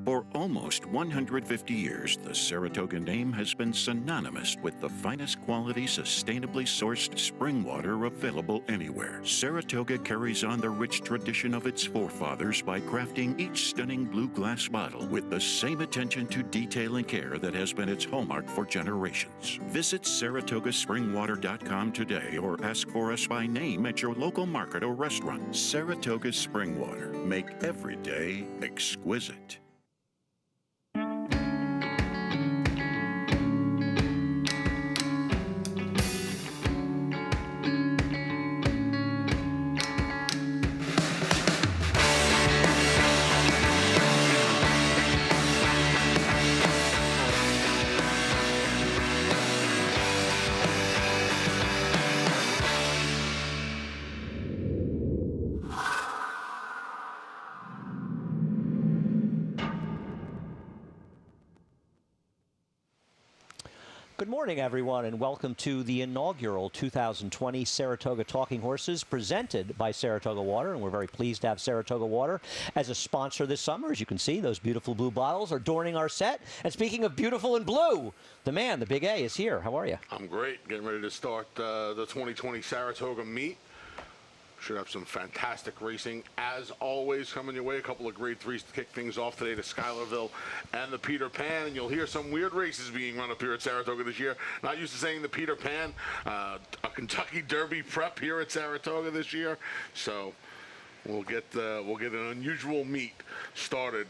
For almost 150 years, the Saratoga name has been synonymous with the finest quality, sustainably sourced spring water available anywhere. Saratoga carries on the rich tradition of its forefathers by crafting each stunning blue glass bottle with the same attention to detail and care that has been its hallmark for generations. Visit SaratogaSpringwater.com today or ask for us by name at your local market or restaurant. Saratoga Spring Water. Make every day exquisite. Good morning, everyone, and welcome to the inaugural 2020 Saratoga Talking Horses presented by Saratoga Water. And we're very pleased to have Saratoga Water as a sponsor this summer. As you can see, those beautiful blue bottles are adorning our set. And speaking of beautiful and blue, the man, the Big A, is here. How are you? I'm great. Getting ready to start the 2020 Saratoga meet. Should have some fantastic racing, as always, coming your way. A couple of grade threes to kick things off today, to Schuylerville and the Peter Pan. And you'll hear some weird races being run up here at Saratoga this year. Not used to saying the Peter Pan. A Kentucky Derby prep here at Saratoga this year. So we'll get an unusual meet started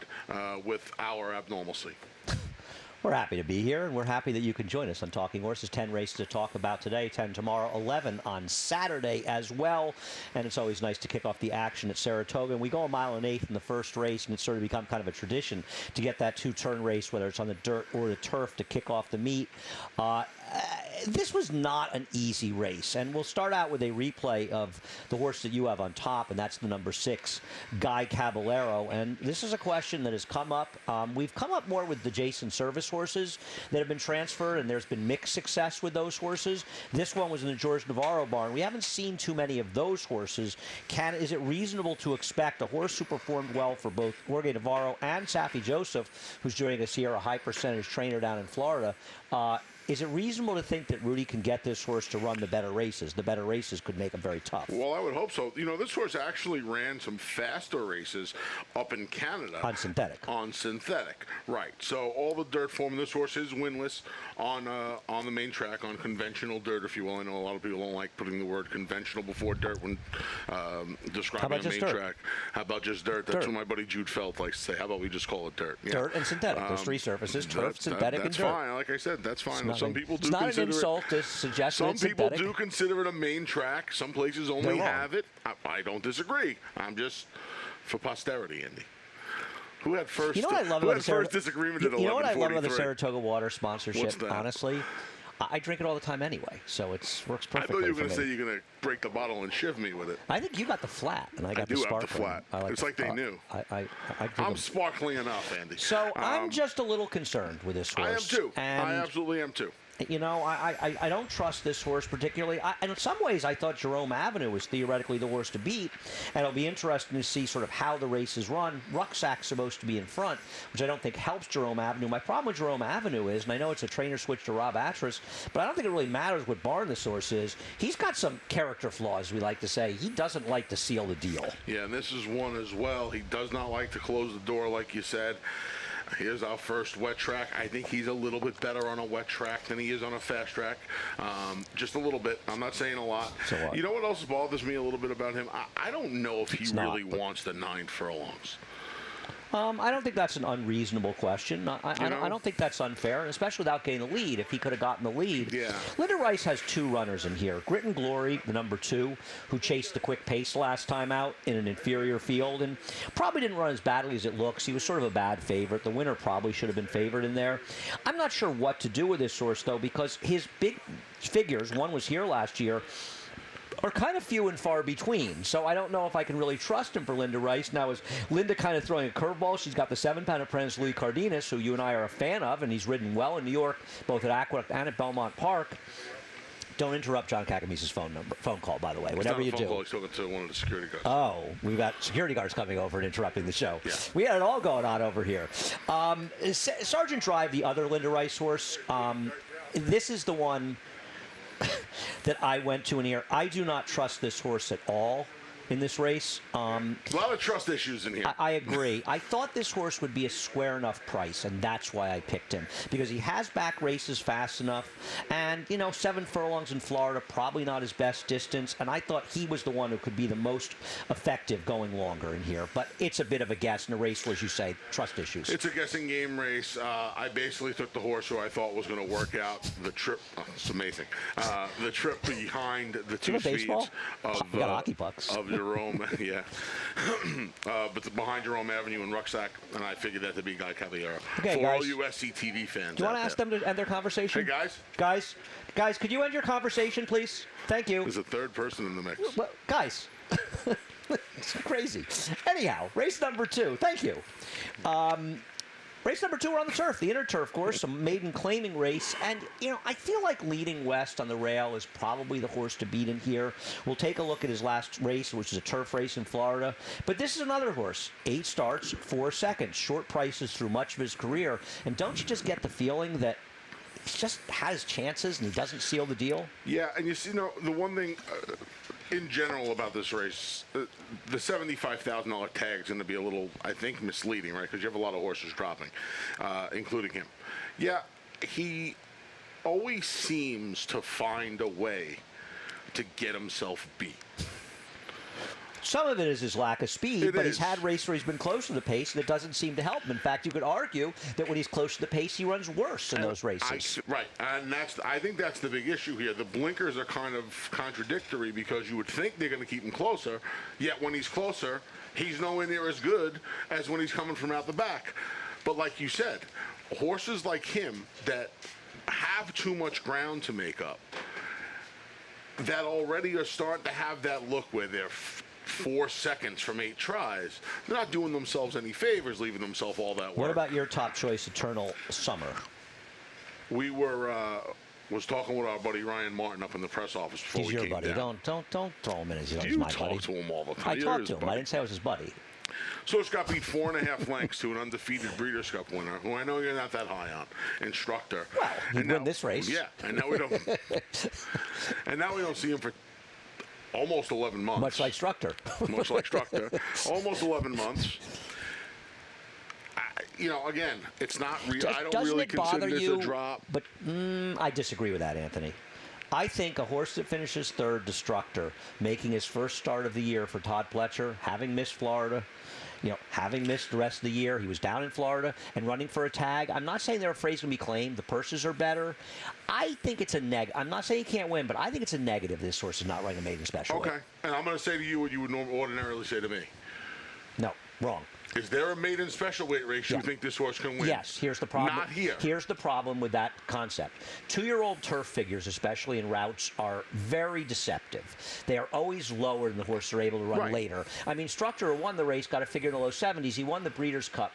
with our abnormalcy. We're happy to be here, and we're happy that you can join us on Talking Horses. 10 races to talk about today, 10 tomorrow, 11 on Saturday as well. And it's always nice to kick off the action at Saratoga. And we go a mile and eighth in the first race, and it's sort of become kind of a tradition to get that two-turn race, whether it's on the dirt or the turf, to kick off the meet. This was not an easy race, and we'll start out with a replay of the horse that you have on top, and that's the number 6, Guy Caballero. And this is a question that has come up. We've come up more with the Jason Service horses that have been transferred, and there's been mixed success with those horses. This one was in the George Navarro barn. We haven't seen too many of those horses. Is it reasonable to expect a horse who performed well for both Jorge Navarro and Saffie Joseph, who's joining us here, a high-percentage trainer down in Florida? Is it reasonable to think that Rudy can get this horse to run the better races? The better races could make him very tough. Well, I would hope so. You know, this horse actually ran some faster races up in Canada. On synthetic. On synthetic, right. So all the dirt form, this horse is winless on the main track, on conventional dirt, if you will. I know a lot of people don't like putting the word conventional before dirt when describing a main track. How about just dirt? That's what my buddy Jude Felt likes to say. How about we just call it dirt? Yeah. Dirt and synthetic. There's three surfaces, turf, synthetic, and dirt. That's fine. Like I said, that's fine. Some people do it's not consider an insult to suggest some it's people synthetic. do consider it a main track. Some places only have it. I don't disagree. I'm just for posterity, Andy. Who had first? You know what I love who about had the first disagreement at 11:43? You know what I love about the Saratoga Water sponsorship? What's that? Honestly, I drink it all the time anyway, so it works perfectly. I thought you were going to for me. say you're going to break the bottle and shiv me with it. I think you got the flat, and I got the sparkling. I do have the flat. It's like they knew. I'm sparkling enough, Andy. So I'm just a little concerned with this horse. I am too. I absolutely am too. You know, I don't trust this horse particularly. And in some ways, I thought Jerome Avenue was theoretically the horse to beat. And it'll be interesting to see sort of how the race is run. Rucksack's supposed to be in front, which I don't think helps Jerome Avenue. My problem with Jerome Avenue is, and I know it's a trainer switch to Rob Atras, but I don't think it really matters what barn this horse is. He's got some character flaws, we like to say. He doesn't like to seal the deal. Yeah, and this is one as well. He does not like to close the door, like you said. Here's our first wet track. I think he's a little bit better on a wet track than he is on a fast track. Just a little bit. I'm not saying a lot. You know what else bothers me a little bit about him? I don't know if he really wants the 9 furlongs. I don't think that's an unreasonable question. I don't think that's unfair, especially without getting the lead. If he could have gotten the lead. Yeah. Linda Rice has 2 runners in here. Grit and Glory, the number 2, who chased the quick pace last time out in an inferior field and probably didn't run as badly as it looks. He was sort of a bad favorite. The winner probably should have been favored in there. I'm not sure what to do with this horse, though, because his big figures, one was here last year, are kind of few and far between. So I don't know if I can really trust him for Linda Rice. Now, is Linda kind of throwing a curveball? She's got the 7-pound apprentice, Louis Cardenas, who you and I are a fan of, and he's ridden well in New York, both at Aqueduct and at Belmont Park. Don't interrupt John Cacamise's phone call, by the way. It's Whatever not a you phone do. call, he's talking to one of the security guards. Oh, we've got security guards coming over and interrupting the show. Yeah. We had it all going on over here. Sergeant Drive, the other Linda Rice horse, this is the one that I went to in here. I do not trust this horse at all in this race. A lot of trust issues in here. I agree. I thought this horse would be a square enough price, and that's why I picked him. Because he has back races fast enough, and, 7 furlongs in Florida, probably not his best distance, and I thought he was the one who could be the most effective going longer in here. But it's a bit of a guess in a race where, as you say, trust issues. It's a guessing game race. I basically took the horse who I thought was going to work out the trip. It's amazing. The trip behind the two speeds of We got hockey pucks. Of Jerome, yeah. But behind Jerome Avenue and Rucksack, and I figured that to be Guy Caballero. Okay, for guys. all you SCTV fans. Do you want to ask them to end their conversation? Hey, Guys, could you end your conversation, please? Thank you. There's a third person in the mix. Well, guys, it's crazy. Anyhow, race number 2. Thank you. Race number 2, we're on the turf, the inner turf course, a maiden claiming race. And, I feel like Leading West on the rail is probably the horse to beat in here. We'll take a look at his last race, which is a turf race in Florida. But this is another horse. 8 starts, 4 seconds, short prices through much of his career. And don't you just get the feeling that he just has chances and he doesn't seal the deal? Yeah, and the one thing in general about this race, the $75,000 tag is going to be a little, I think, misleading, right? Because you have a lot of horses dropping, including him. Yeah, he always seems to find a way to get himself beat. Some of it is his lack of speed, but he's had races where he's been close to the pace, and it doesn't seem to help him. In fact, you could argue that when he's close to the pace, he runs worse in those races. Right, and I think that's the big issue here. The blinkers are kind of contradictory because you would think they're going to keep him closer, yet when he's closer, he's nowhere near as good as when he's coming from out the back. But like you said, horses like him that have too much ground to make up, that already are starting to have that look where they're 4 seconds from 8 tries. They're not doing themselves any favors, leaving themselves all that work. What about your top choice, Eternal Summer? We was talking with our buddy Ryan Martin up in the press office before He's we your came buddy. down. Don't throw him in as You he's my buddy. talk to him all the time. I You're talked his to him. buddy. I didn't say I was his buddy. So Scott beat 4.5 lengths to an undefeated Breeders' Cup winner, who I know you're not that high on, Instructor. Well, he'd win this race. Yeah, and now we don't. And now we don't see him for almost 11 months. Much like Structor. Much like Structor. Almost 11 months. Again, it's not real. I don't really consider this a drop. But I disagree with that, Anthony. I think a horse that finishes third, Destructor, making his first start of the year for Todd Pletcher, having missed Florida, having missed the rest of the year, he was down in Florida and running for a tag. I'm not saying they're afraid he's going to be claimed. The purses are better. I think it's a negative. I'm not saying he can't win, but I think it's a negative this horse is not running a maiden special. Okay, and I'm going to say to you what you would ordinarily say to me. No, wrong. Is there a maiden special weight race you think this horse can win? Yes, here's the problem. Not here. Here's the problem with that concept. 2-year-old turf figures, especially in routes, are very deceptive. They are always lower than the horses are able to run later. I mean, Structure won the race, got a figure in the low 70s. He won the Breeders' Cup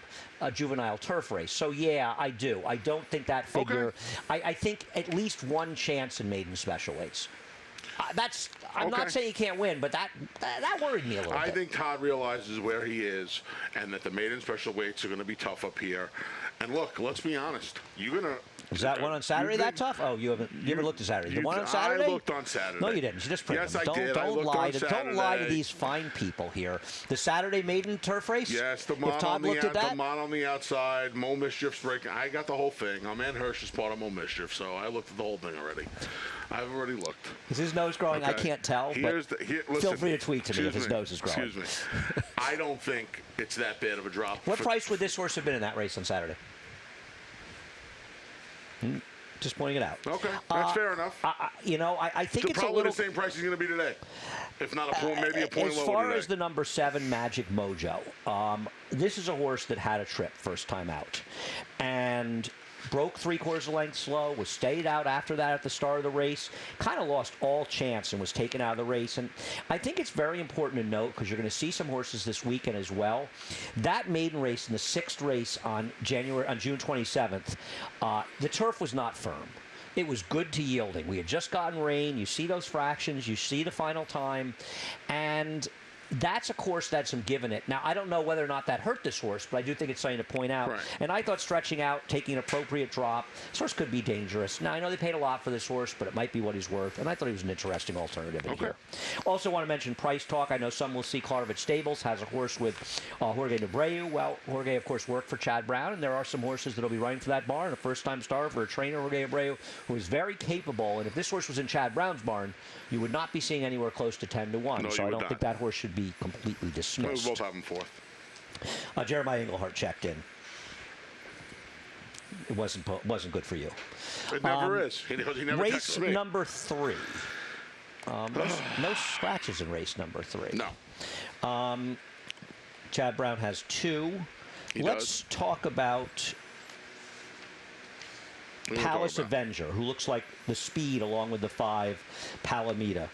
juvenile turf race. So, yeah, I do. I don't think that figure. Okay. I think at least one chance in maiden special weights. I'm not saying he can't win, but that worried me a little bit. I think Todd realizes where he is and that the maiden special weights are going to be tough up here. And look, let's be honest. You're going to... Was that one on Saturday that tough? Oh, you haven't looked at Saturday. The one on Saturday? I looked on Saturday. No, you didn't. You just printed yes, them. I did. Don't lie to Saturday. Don't lie to these fine people here. The Saturday maiden turf race? Yes, the mod on the outside, Mo Mischief's breaking. I got the whole thing. Armand Hirsch is part of Mo Mischief, so I looked at the whole thing already. I've already looked. Is his nose growing? Okay. I can't tell, listen, feel free to tweet to me if his nose is growing. Excuse me. I don't think it's that bad of a drop. What price would this horse have been in that race on Saturday? Just pointing it out. Okay, that's fair enough. I think it's probably the same price he's going to be today, if not a point, maybe a point lower. As far today. as the number 7 Magic Mojo, this is a horse that had a trip first time out, and broke 3/4 length slow, was stayed out after that at the start of the race, kind of lost all chance and was taken out of the race. And I think it's very important to note, because you're going to see some horses this weekend as well, that maiden race in the 6th race on June 27th, the turf was not firm. It was good to yielding. We had just gotten rain. You see those fractions. You see the final time. And that's a course that's some given it. Now, I don't know whether or not that hurt this horse, but I do think it's something to point out. Right. And I thought stretching out, taking an appropriate drop, this horse could be dangerous. Now, I know they paid a lot for this horse, but it might be what he's worth. And I thought he was an interesting alternative in here. Also want to mention price talk. I know some will see Clarvett Stables has a horse with Jorge Nebreu. Well, Jorge, of course, worked for Chad Brown, and there are some horses that will be running for that barn. A first-time star for a trainer, Jorge Nebreu, who is very capable. And if this horse was in Chad Brown's barn, you would not be seeing anywhere close to 10 to 1. No, so I don't think that horse should be completely dismissed. We both have him fourth. Jeremiah Englehart checked in. It wasn't good for you. It never is. He never race texts me. number 3. No scratches in race number 3. No. Chad Brown has 2. Let's talk about Palace Avenger, who looks like the speed along with the 5, Palamita.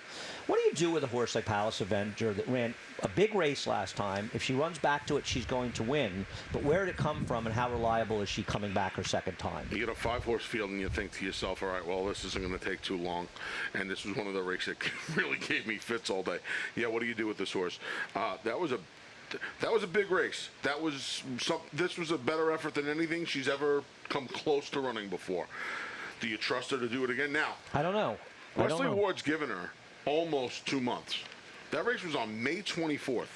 What do you do with a horse like Palace Avenger that ran a big race last time? If she runs back to it, she's going to win. But where did it come from, and how reliable is she coming back her second time? You get a 5-horse field, and you think to yourself, all right, well, this isn't going to take too long. And this was one of the races that really gave me fits all day. Yeah, what do you do with this horse? That was a big race. This was a better effort than anything she's ever come close to running before. Do you trust her to do it again? Now, I don't know. Wesley Ward's given her almost 2 months. That race was on May 24th.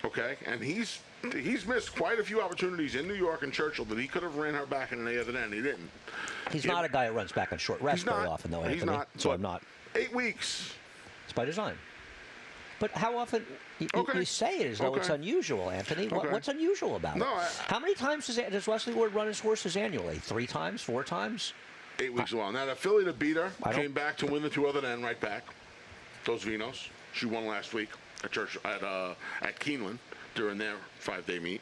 Okay, and he's missed quite a few opportunities in New York and Churchill that he could have ran her back in any other end. He didn't. He's not a guy who runs back on short rest very often, though, Anthony. He's not. So I'm not. 8 weeks. It's by design. But how often you say it as though it's unusual, Anthony? What's unusual about it? How many times does Wesley Ward run his horses annually? 3 times? 4 times? 8 weeks long. Now, the filly that beat her came back to win the 2 other end right back. Those Vinos. She won last week at Keeneland during their 5-day meet.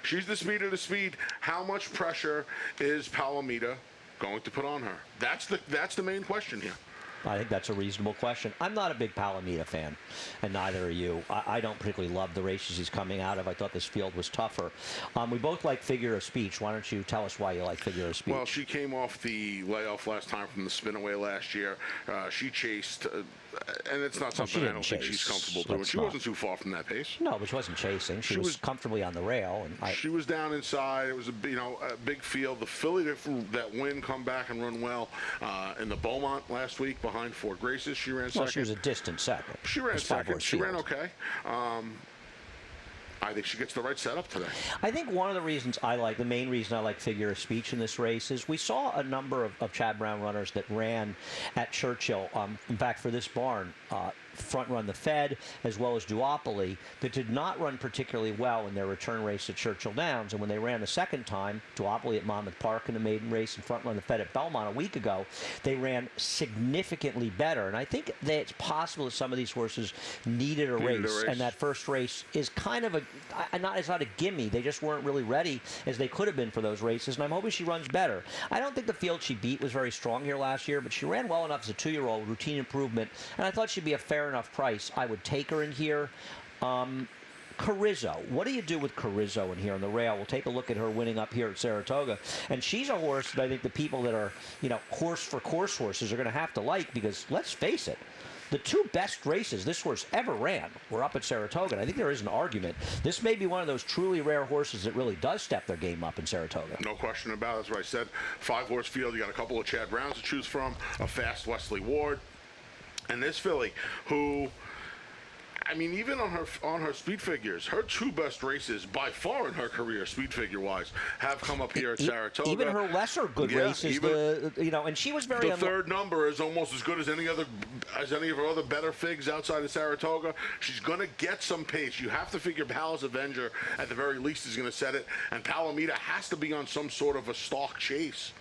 She's the speed of the speed. How much pressure is Palamita going to put on her? That's the main question here. I think that's a reasonable question. I'm not a big Palamita fan, and neither are you. I don't particularly love the races he's coming out of. I thought this field was tougher. We both like Figure of Speech. Why don't you tell us why you like Figure of Speech? Well, she came off the layoff last time from the spin-away last year. She chased, and it's not something I don't think she's comfortable doing. She wasn't too far from that pace. No, but she wasn't chasing. She was comfortably on the rail. And she was down inside. It was a big field. The filly that win, come back and run well in the Beaumont last week behind Fort Graces. She ran second. Well, she was a distant second. She ran second. She ran okay. I think she gets the right setup today. I think one of the main reason I like Figure of Speech in this race is we saw a number of Chad Brown runners that ran at Churchill. In fact, for this barn, Front Run the Fed, as well as Duopoly, that did not run particularly well in their return race at Churchill Downs. And when they ran the second time, Duopoly at Monmouth Park in the maiden race and Front Run the Fed at Belmont a week ago, they ran significantly better. And I think that it's possible that some of these horses needed a race. And that first race is kind of it's not a gimme. They just weren't really ready as they could have been for those races. And I'm hoping she runs better. I don't think the field she beat was very strong here last year, but she ran well enough as a 2-year-old, routine improvement. And I thought she'd be a fair enough price. I would take her in here. Carrizo. What do you do with Carrizo in here on the rail? We'll take a look at her winning up here at Saratoga. And she's a horse that I think the people that are, horse-for-course horses are going to have to like, because let's face it, the 2 best races this horse ever ran were up at Saratoga. And I think there is an argument. This may be one of those truly rare horses that really does step their game up in Saratoga. No question about it. That's what I said. 5-horse field. You got a couple of Chad Browns to choose from, a fast Wesley Ward, and this filly, who, even on her speed figures, her 2 best races by far in her career, speed figure-wise, have come up here at Saratoga. Even her lesser good races, and she was very. The third number is almost as good as any of her other better figs outside of Saratoga. She's going to get some pace. You have to figure Palace Avenger, at the very least, is going to set it, and Palamita has to be on some sort of a stalk chase.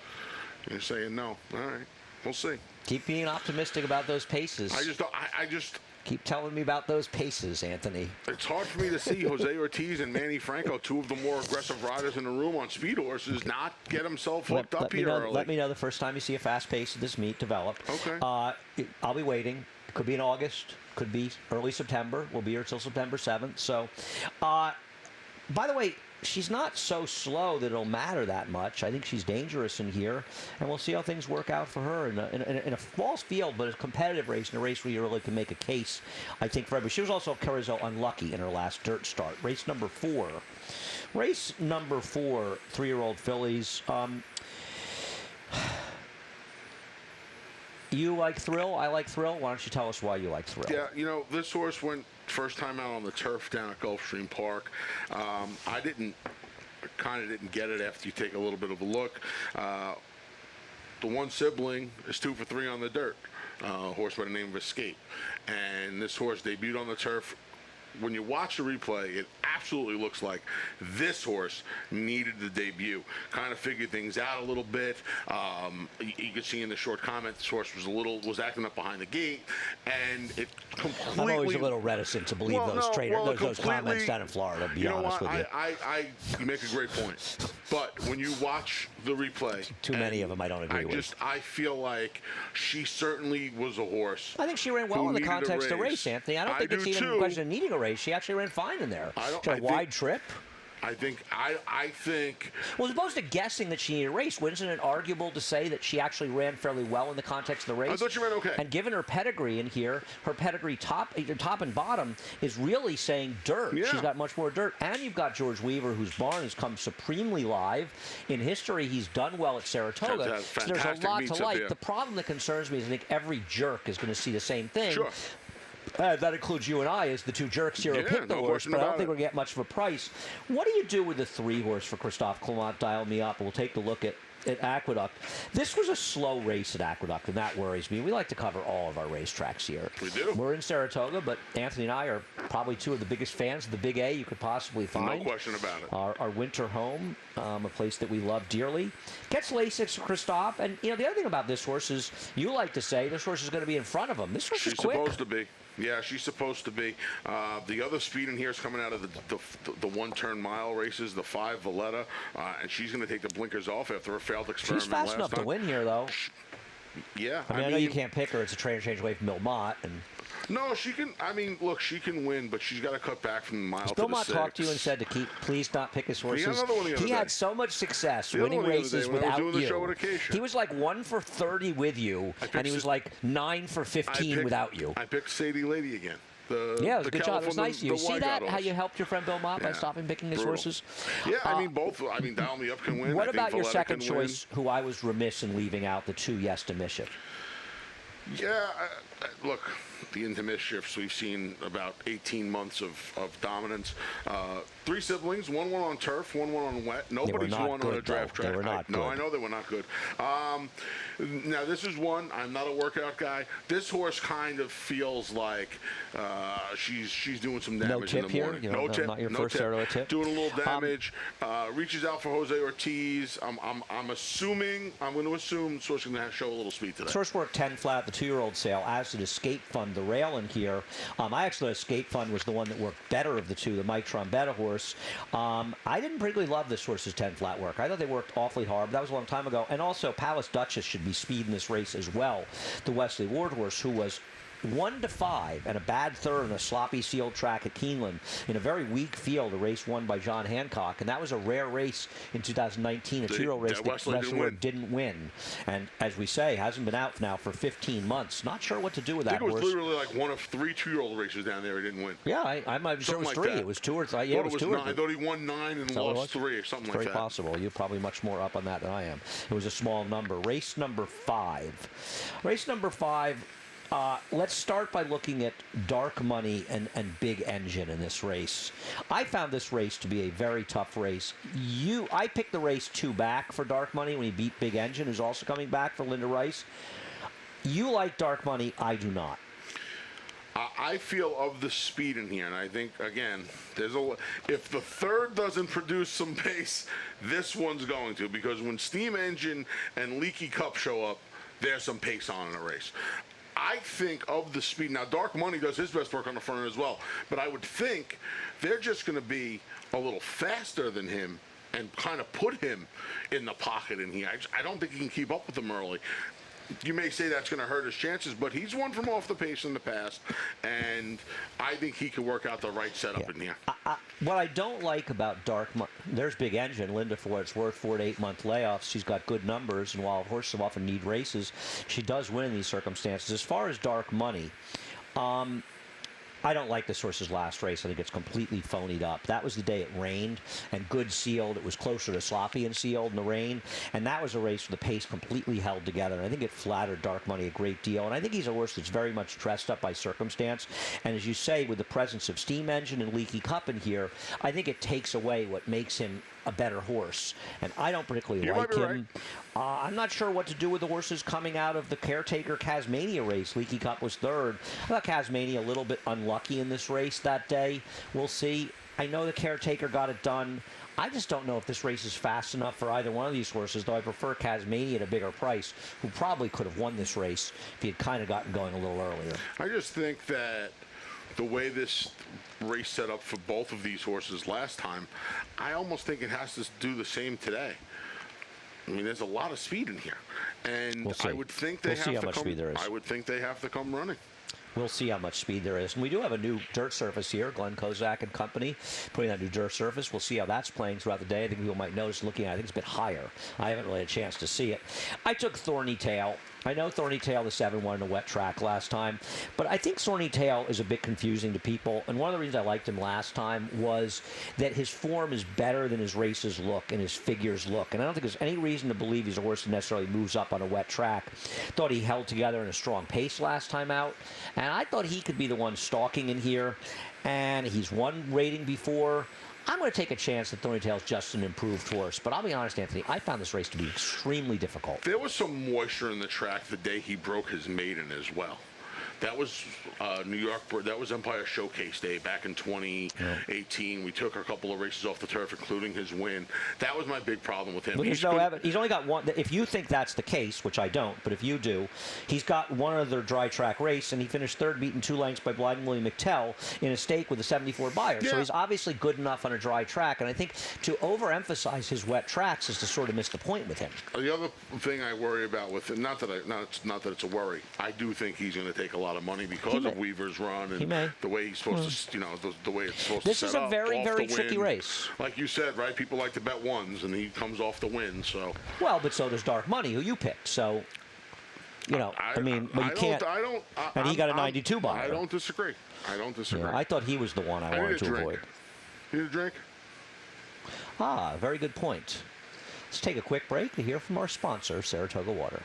You're saying no. All right, we'll see. Keep being optimistic about those paces. I just keep telling me about those paces, Anthony. It's hard for me to see Jose Ortiz and Manny Franco, 2 of the more aggressive riders in the room on speed horses, not get himself hooked up here early. Let me know the first time you see a fast pace of this meet develop. Okay. I'll be waiting. It could be in August. Could be early September. We'll be here until September 7th. So, By the way, she's not so slow that it'll matter that much. I think she's dangerous in here, and we'll see how things work out for her in a false field, but a competitive race, in a race where you really can make a case, I think, for everybody. She was also, Carrizo, unlucky in her last dirt start. Race number 4. Race number 4, 3-year-old fillies. You like Thrill? I like Thrill. Why don't you tell us why you like Thrill? Yeah, you know, this horse went first time out on the turf down at Gulfstream Park. I kind of didn't get it after you take a little bit of a look. The one sibling is 2 for 3 on the dirt. A horse by the name of Escape. And this horse debuted on the turf. When you watch the replay, it absolutely looks like this horse needed the debut. Kind of figured things out a little bit. You could see in the short comment, this horse was acting up behind the gate, and it completely. I'm always a little reticent to believe those comments down in Florida. To be honest with you, you make a great point. But when you watch the replay, too many of them I don't agree with. I feel like she certainly was a horse. I think she ran well in the context of the race, Anthony. I don't think it's even a question of needing a race. She actually ran fine in there. She had a wide trip. I think. Well, as opposed to guessing that she needed a race, wasn't it arguable to say that she actually ran fairly well in the context of the race? I thought she ran okay. And given her pedigree in here, her pedigree top and bottom is really saying dirt. Yeah. She's got much more dirt. And you've got George Weaver, whose barn has come supremely live. In history, he's done well at Saratoga. So there's a lot to like. The problem that concerns me is I think every jerk is going to see the same thing. Sure. That includes you and I as the two jerks here who picked the horse, but I don't think we're going to get much of a price. What do you do with the 3 horse for Christophe Clement? Dial me up, and we'll take a look at Aqueduct. This was a slow race at Aqueduct, and that worries me. We like to cover all of our racetracks here. We do. We're in Saratoga, but Anthony and I are probably 2 of the biggest fans of the Big A you could possibly find. No question about it. Our winter home, a place that we love dearly. Gets Lasix for Christophe, and the other thing about this horse is you like to say this horse is going to be in front of him. This horse is quick. She's supposed to be. Yeah, she's supposed to be. The other speed in here is coming out of the one-turn mile races, the 5 Valletta, and she's going to take the blinkers off after a failed experiment. She's fast enough to win here, though. Yeah. I know you can't pick her. It's a trainer change away from Milmont. No, she can. I mean, look, she can win, but she's got to cut back from the mile to the 6. Milmont talked to you and said to please not pick his horses. He had so much success winning races without you. He was like 1 for 30 with you, and he was like 9 for 15 without you. I picked Sadie Lady again. It was a good job. It was nice of you. See that? How you helped your friend Bill Mott by stopping picking his horses? Yeah, I mean, both. I mean, Dial Me Up can win. What about your second choice, who I was remiss in leaving out, the 2 Yes to Mischief? Yeah, look, the Into Mischiefs, we've seen about 18 months of dominance. 3 siblings, one won on turf, one won on wet. Nobody's won on a draft track. They were not good. No, I know they were not good. Now, this is one. I'm not a workout guy. This horse kind of feels like she's doing some damage in the morning. No tip. Not your first Saratoga tip. Doing a little damage. Reaches out for Jose Ortiz. I'm assuming. I'm going to assume this horse is going to show a little speed today. First worked 10 flat at the 2-year-old sale, as did Escape Fund, the rail in here. I actually thought Escape Fund was the one that worked better of the 2, the Mike Trombetta horse. I didn't particularly love this horse's 10 flat work. I thought they worked awfully hard, but that was a long time ago. And also, Palace Duchess should be speed in this race as well. The Wesley Ward horse, who was 1 to 5 and a bad third on a sloppy sealed track at Keeneland in a very weak field, a race won by John Hancock, and that was a rare race in 2019, a 2-year-old race that Wesley didn't win. And as we say, hasn't been out now for 15 months. Not sure what to do with that horse. I think it was literally like one of 3 2-year-old races down there he didn't win. Yeah, I'm not sure it was 3. It was 2 or 3. Yeah, it was 2 or 3. I thought he won 9 and lost 3 or something like that. Very possible. You're probably much more up on that than I am. It was a small number. Race number 5. Race number 5. Let's start by looking at Dark Money and Big Engine in this race. I found this race to be a very tough race. I picked the race 2 back for Dark Money when he beat Big Engine, who's also coming back for Linda Rice. You like Dark Money. I do not. I feel of the speed in here, and I think, again, if the 3rd doesn't produce some pace, this one's going to, because when Steam Engine and Leaky Cup show up, there's some pace on in a race. I think of the speed. Now, Dark Money does his best work on the front end as well, but I would think they're just going to be a little faster than him and kind of put him in the pocket in here. I don't think he can keep up with them early. you may say that's going to hurt his chances, but he's won from off the pace in the past, and I think he can work out the right setup in here. What I don't like about Dark Money, there's Big Engine, Linda, for what it's worth, 4 to 8 month layoffs. She's got good numbers, and while horses often need races, she does win in these circumstances. As far as Dark Money, I don't like this horse's last race. I think it's completely phonied up. That was the day it rained, and good sealed. It was closer to sloppy and sealed in the rain, and that was a race where the pace completely held together. And I think it flattered Dark Money a great deal. And I think he's a horse that's very much dressed up by circumstance. And as you say, with the presence of Steam Engine and Leaky Cup in here, I think it takes away what makes him a better horse. And I don't particularly like him. Right. I'm not sure what to do with the horses coming out of the Caretaker Casmania race. Leaky Cup was third. I thought Casmania a little bit unlucky in this race that day. We'll see. I know the Caretaker got it done. I just don't know if this race is fast enough for either one of these horses, though I prefer Casmania at a bigger price, who probably could have won this race if he had kind of gotten going a little earlier. I just think that the way this race set up for both of these horses last time, I almost think it has to do the same today. I mean, there's a lot of speed in here, and I would think they have to come. I would think they have to come running. We'll see how much speed there is. And we do have a new dirt surface here, Glenn Kozak and company, putting that new dirt surface. We'll see how that's playing throughout the day. I think people might notice looking at it, I think it's a bit higher. I haven't really had a chance to see it. I took Thorny Tail. I know Thorny Tail, the 7-1 in a wet track last time, but I think Thorny Tail is a bit confusing to people. And one of the reasons I liked him last time was that his form is better than his races look and his figures look. And I don't think there's any reason to believe he's a horse that necessarily moves up on a wet track. Thought he held together in a strong pace last time out, and I thought he could be the one stalking in here. And he's won rating before. I'm going to take a chance that Thorny Tail's just an improved horse. But I'll be honest, Anthony, I found this race to be extremely difficult. There was some moisture in the track the day he broke his maiden as well. That was New York. That was Empire Showcase Day back in 2018. Yeah. We took a couple of races off the turf, including his win. That was my big problem with him. Well, there's no evidence. He's only got one. If you think that's the case, which I don't, but if you do, he's got one other dry track race, and he finished third, beaten 2 lengths by Blind Willie McTell in a stake with a 74 Beyer. Yeah. So he's obviously good enough on a dry track. And I think to overemphasize his wet tracks is to sort of miss the point with him. The other thing I worry about with him, not that it's a worry. I do think he's going to take a lot of money because of Weaver's run and the way he's supposed to, the way it's supposed to set up. This is a very, very tricky race. Like you said, right? People like to bet ones, and he comes off the win. So well, but so does Dark Money, who you picked. So you know, but you can't. And he got a 92 Beyer. I don't disagree. Yeah, I thought he was the one I wanted to avoid. You need a drink? Ah, very good point. Let's take a quick break to hear from our sponsor, Saratoga Water.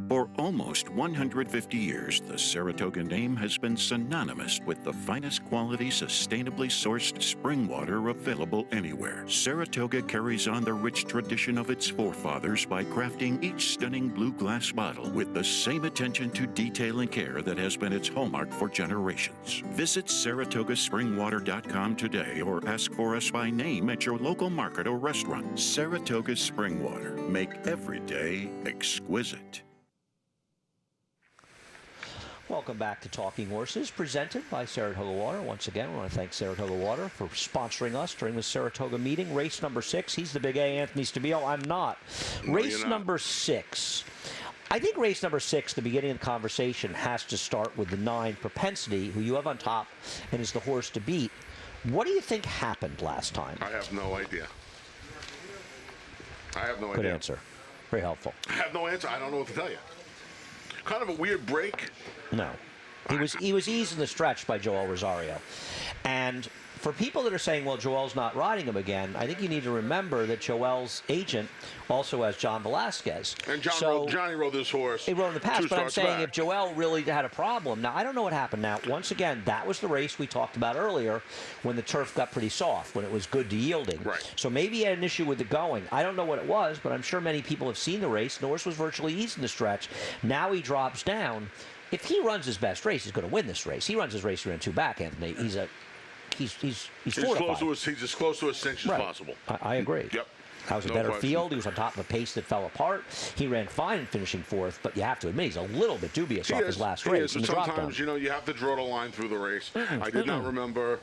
For almost 150 years, the Saratoga name has been synonymous with the finest quality, sustainably sourced spring water available anywhere. Saratoga carries on the rich tradition of its forefathers by crafting each stunning blue glass bottle with the same attention to detail and care that has been its hallmark for generations. Visit SaratogaSpringwater.com today or ask for us by name at your local market or restaurant. Saratoga Spring Water. Make every day exquisite. Welcome back to Talking Horses, presented by Saratoga Water. Once again, I want to thank Saratoga Water for sponsoring us during the Saratoga meeting. Race number 6. He's the big A, Anthony Stabile. I'm not. Race number 6. I think race number 6, the beginning of the conversation, has to start with the 9, Propensity, who you have on top and is the horse to beat. What do you think happened last time? I have no idea. Good answer. Very helpful. I have no answer. I don't know what to tell you. Kind of a weird break. No. He was eased in the stretch by Joel Rosario. And for people that are saying, well, Joel's not riding him again, I think you need to remember that Joel's agent also has John Velasquez. And Johnny rode this horse. He rode in the past, but I'm saying if Joel really had a problem. Now, I don't know what happened. Now, once again, that was the race we talked about earlier when the turf got pretty soft, when it was good to yielding. Right. So maybe he had an issue with the going. I don't know what it was, but I'm sure many people have seen the race. The horse was virtually eased in the stretch. Now he drops down. If he runs his best race, he's going to win this race. He runs his race 3 and 2 back, Anthony. He's as close to a cinch as possible. I agree. Yep. That was a No better question. field. He was on top of a pace that fell apart. He ran fine in finishing fourth, but you have to admit he's a little bit dubious off his last race. He is. Sometimes, you know, you have to draw the line through the race. I did not remember.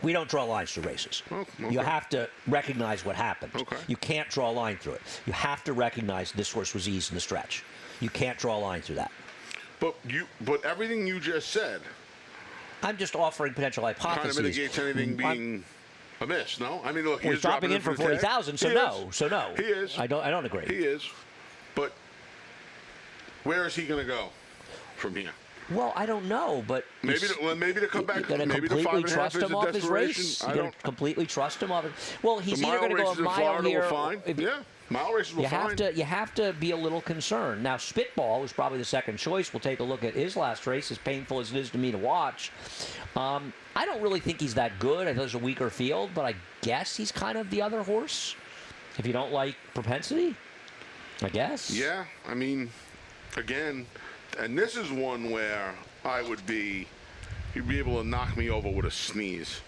We don't draw lines through races. Oh, okay. You have to recognize what happened. Okay. You can't draw a line through it. You have to recognize this horse was eased in the stretch. You can't draw a line through that. But everything you just said I'm just offering potential hypotheses. kind of mitigates anything being amiss, no? I mean, look, He's dropping in for 40,000, so no. So no. He is. I don't agree. He is. But where is he going to go from here? Well, I don't know, but maybe to come back. You're going to maybe the completely 5.5 trust is him a off his desperation. race. I You're going don't. to completely trust him off it. Well, he's The either mile going to go races a in mile Florida here. were fine. Yeah, mile races were fine. You have to be a little concerned. Now, Spitball was probably the second choice. We'll take a look at his last race, as painful as it is to me to watch. I don't really think he's that good. I thought it was a weaker field, but I guess he's kind of the other horse. If you don't like propensity, I guess. Yeah, I mean, again, and this is one where you'd be able to knock me over with a sneeze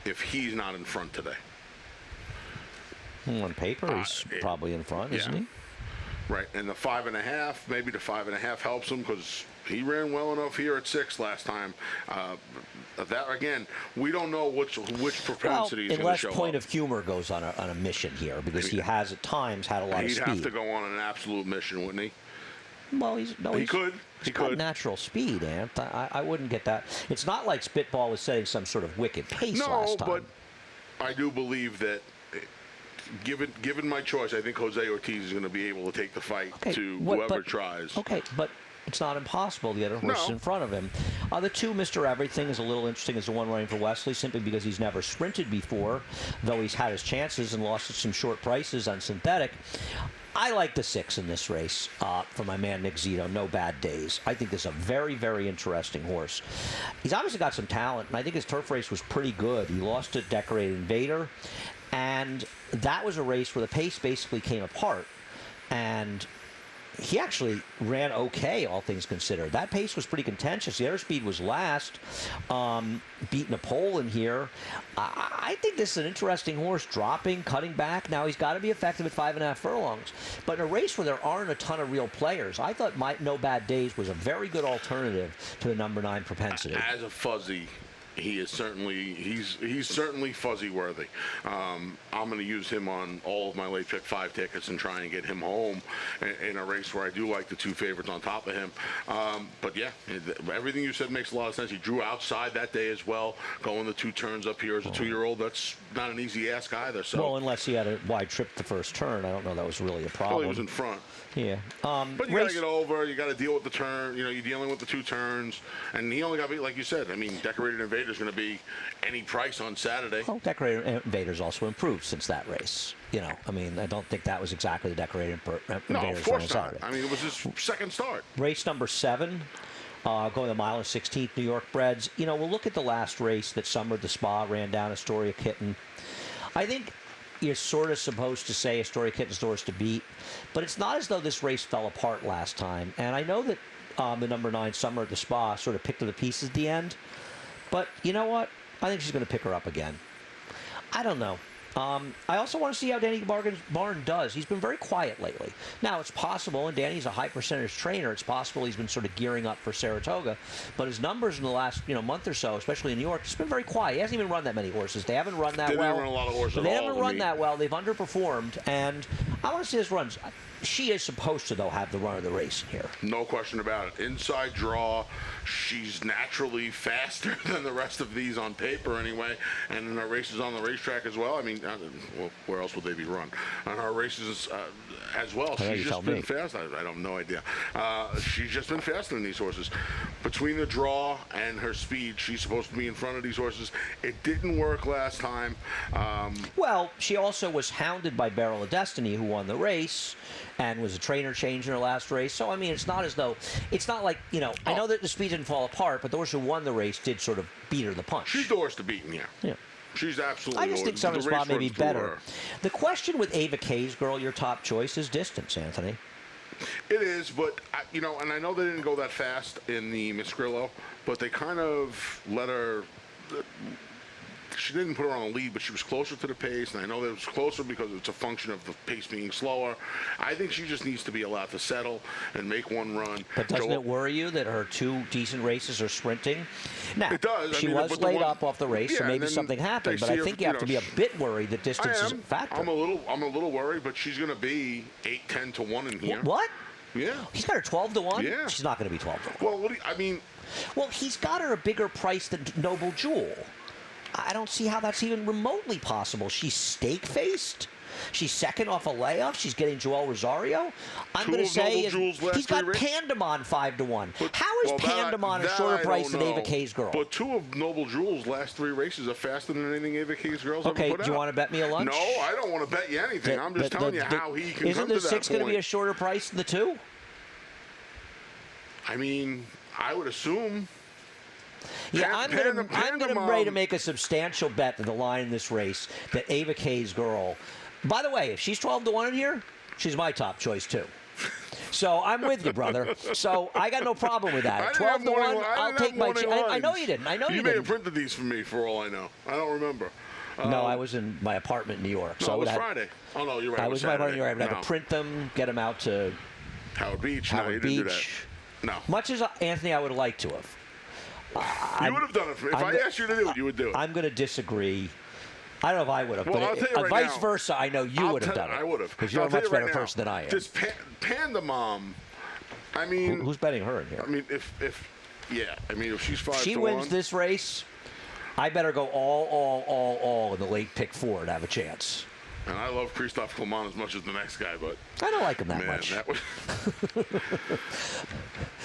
if he's not in front today. On paper, he's probably in front, isn't he? Right, and the 5.5, maybe the 5.5 helps him because he ran well enough here at 6 last time. That again, we don't know which propensity he's going to unless show point up. of humor goes on a mission here, because he has at times had a lot of He'd speed. have to go on an absolute mission, wouldn't he? Well, He he's got natural speed, Ant. I wouldn't get that. It's not like Spitball was setting some sort of wicked pace last time. No, but I do believe that. Given my choice, I think Jose Ortiz is going to be able to take the fight to whoever tries. Okay, but it's not impossible. The other horse is in front of him. The two, Mr. Everything, is a little interesting as the one running for Wesley, simply because he's never sprinted before, though he's had his chances and lost at some short prices on synthetic. I like the 6 in this race for my man Nick Zito. No bad days. I think this is a very, very interesting horse. He's obviously got some talent, and I think his turf race was pretty good. He lost to Decorated Invader, and that was a race where the pace basically came apart, and he actually ran okay, all things considered. That pace was pretty contentious. The airspeed was last, beating a pole in here. I think this is an interesting horse, dropping, cutting back. Now, he's got to be effective at 5.5 furlongs. But in a race where there aren't a ton of real players, I thought No Bad Days was a very good alternative to the number 9 propensity. As a fuzzy, he's certainly fuzzy worthy. I'm going to use him on all of my late pick 5 tickets and try and get him home in a race where I do like the 2 favorites on top of him. But yeah, everything you said makes a lot of sense. He drew outside that day as well, going the 2 turns up here as a 2-year-old. That's not an easy ask either. So. Well, unless he had a wide trip the first turn, I don't know that was really a problem. Well, he was in front. Yeah. But you got to get over. You got to deal with the turn. You know, you're dealing with the 2 turns, and he only got beat, like you said. I mean, Decorated Invader is going to be any price on Saturday. Well, Decorated Invader's also improved since that race. You know, I mean, I don't think that was exactly the Decorated Invader's No, of course not. Saturday. I mean, it was his second start. Race number 7, going a mile and 16th, New York Breds. You know, we'll look at the last race that Summer the Spa ran down Astoria Kitten. I think you're sort of supposed to say Astoria Kitten's the horse to beat, but it's not as though this race fell apart last time. And I know that the number 9, Summer at the Spa, sort of picked her the pieces at the end. But you know what? I think she's going to pick her up again. I don't know. I also want to see how Danny Barn does. He's been very quiet lately. Now, it's possible, and Danny's a high percentage trainer, it's possible he's been sort of gearing up for Saratoga, but his numbers in the last month or so, especially in New York, he's been very quiet. He hasn't even run that many horses. They haven't run that well. They didn't run a lot of horses at all. They haven't run that well. They've underperformed, and I want to see his runs. She is supposed to, though, have the run of the race here. No question about it. Inside draw, she's naturally faster than the rest of these on paper anyway, and in her races on the racetrack as well. I mean, well, where else would they be run? On her races as well, she's just been fast. I have no idea. She's just been faster than these horses. Between the draw and her speed, she's supposed to be in front of these horses. It didn't work last time. Well, she also was hounded by Barrel of Destiny, who won the race and was a trainer change in her last race. So, I mean, it's not like, I know that the speed didn't fall apart, but the horse who won the race did sort of beat her the punch. She's the horse to beat, yeah. She's absolutely. I just think Summer Spot may be better. The question with Ava Kay's Girl, your top choice, is distance, Anthony. It is, but, and I know they didn't go that fast in the Miss Grillo, but they kind of let her she didn't put her on a lead, but she was closer to the pace, and I know that it was closer because it's a function of the pace being slower. I think she just needs to be allowed to settle and make one run. But doesn't it worry you that her 2 decent races are sprinting? Now, it does. She was laid up off the race, so maybe something happened. But I think you have to be a bit worried that distance is a factor. I'm a little worried, but she's going to be 8-10 to 1 in here. What? Yeah. He's got her 12 to 1? Yeah. She's not going to be 12 to 1. Well, Well, he's got her a bigger price than Noble Jewel. I don't see how that's even remotely possible. She's stake-faced. She's second off a layoff. She's getting Joel Rosario. I'm going to say he's got Pandemon 5 to 1. How is Pandemon a shorter price than Ava Kay's girl? But 2 of Noble Jewel's last 3 races are faster than anything Ava Kay's girls ever put out. Okay, do you want to bet me a lunch? No, I don't want to bet you anything. I'm just telling you how he can come to that point. Isn't the 6 going to be a shorter price than the 2? I mean, I would assume. Yeah, I'm going to ready to make a substantial bet that the line in this race that Ava Kay's girl. By the way, if she's 12 to 1 in here, she's my top choice too. So I'm with you, brother. So I got no problem with that. 12 to 1, I'll take my. I know you didn't. I know you didn't. You may have printed these for me, for all I know. I don't remember. No, I was in my apartment in New York. No, so it was Friday. Oh no, you're right. I was in my apartment in New York. I had to print them, get them out to Howard Beach. Howard no, you Beach. didn't do that. No. Much as Anthony, I would have liked to have. You would have done it. If I asked you to do it, you would do it. I'm going to disagree. I don't know if I would have, well, but vice versa, I know you would have done it. I would have. Because you're a much better person than I am. Just Panda Mom, I mean. Who's betting her in here? I mean, if she's 5 to 1. She wins this race, I better go all in the late pick 4 to have a chance. And I love Christophe Clement as much as the next guy, but I don't like him that much. That was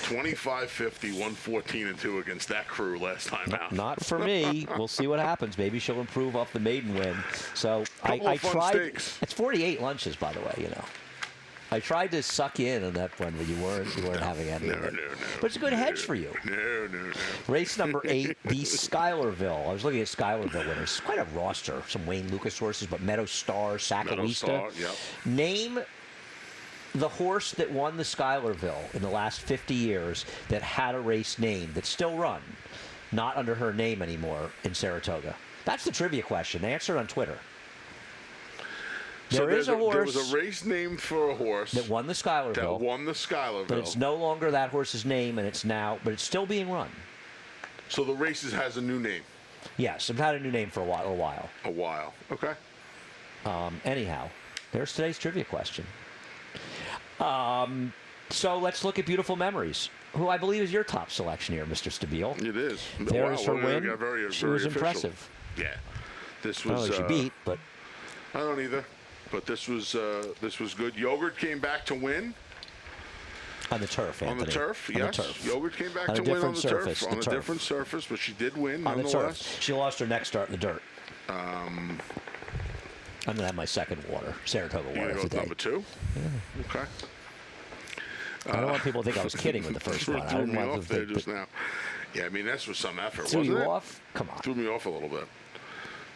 25-50, 114 and 2 against that crew last time out. Not for me. We'll see what happens. Maybe she'll improve off the maiden win. So I tried. Steaks. It's 48 lunches, by the way. You know. I tried to suck you in on that one, but you weren't having any of it. No. But it's a good hedge for you. No. Race number 8, the Schuylerville. I was looking at Schuylerville winners. Quite a roster. Some Wayne Lucas horses, but Meadow Star, Sacalista. Yep. Name the horse that won the Schuylerville in the last 50 years that had a race name that's still run, not under her name anymore in Saratoga. That's the trivia question. Answer it on Twitter. There is a horse. There was a race named for a horse that won the Schuylerville. But it's no longer that horse's name, and but it's still being run. So the race has a new name. Yes, it's had a new name for a while. A while. Okay. Anyhow, there's today's trivia question. So let's look at Beautiful Memories, who I believe is your top selection here, Mr. Stabile. It is. There's her win. She was impressive. Yeah. This was. I don't know she beat, but. I don't either. But this was good. Yogurt came back to win. On the turf, Anthony. On the turf, yes. The turf. Yogurt came back to win on the turf. On a different surface, but she did win on nonetheless. The turf. She lost her next start in the dirt. I'm going to have my second water, Saratoga water today. Number 2? Yeah. Okay. I don't want people to think I was kidding with the first one. I didn't want off there just now. Yeah, I mean, this was some effort, wasn't it? Threw you off? Come on. Threw me off a little bit.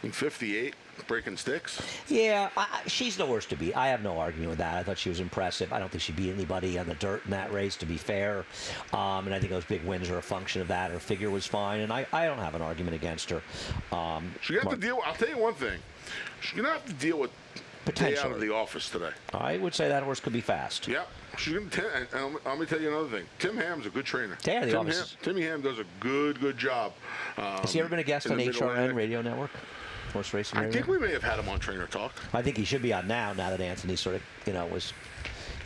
In 58, breaking sticks. Yeah, she's the worst to beat. I have no argument with that. I thought she was impressive. I don't think she beat anybody on the dirt in that race, to be fair. And I think those big wins are a function of that. Her figure was fine, and I don't have an argument against her. She got to deal. I'll tell you one thing. She's going to have to deal with day out of the office today. I would say that horse could be fast. Yeah. She's going to. And let me tell you another thing. Tim Ham's a good trainer. Timmy Ham does a good job. Has he ever been a guest on HRN Radio Network? Horse racing radio? I think we may have had him on Trainer Talk. I think he should be on now that Anthony sort of, was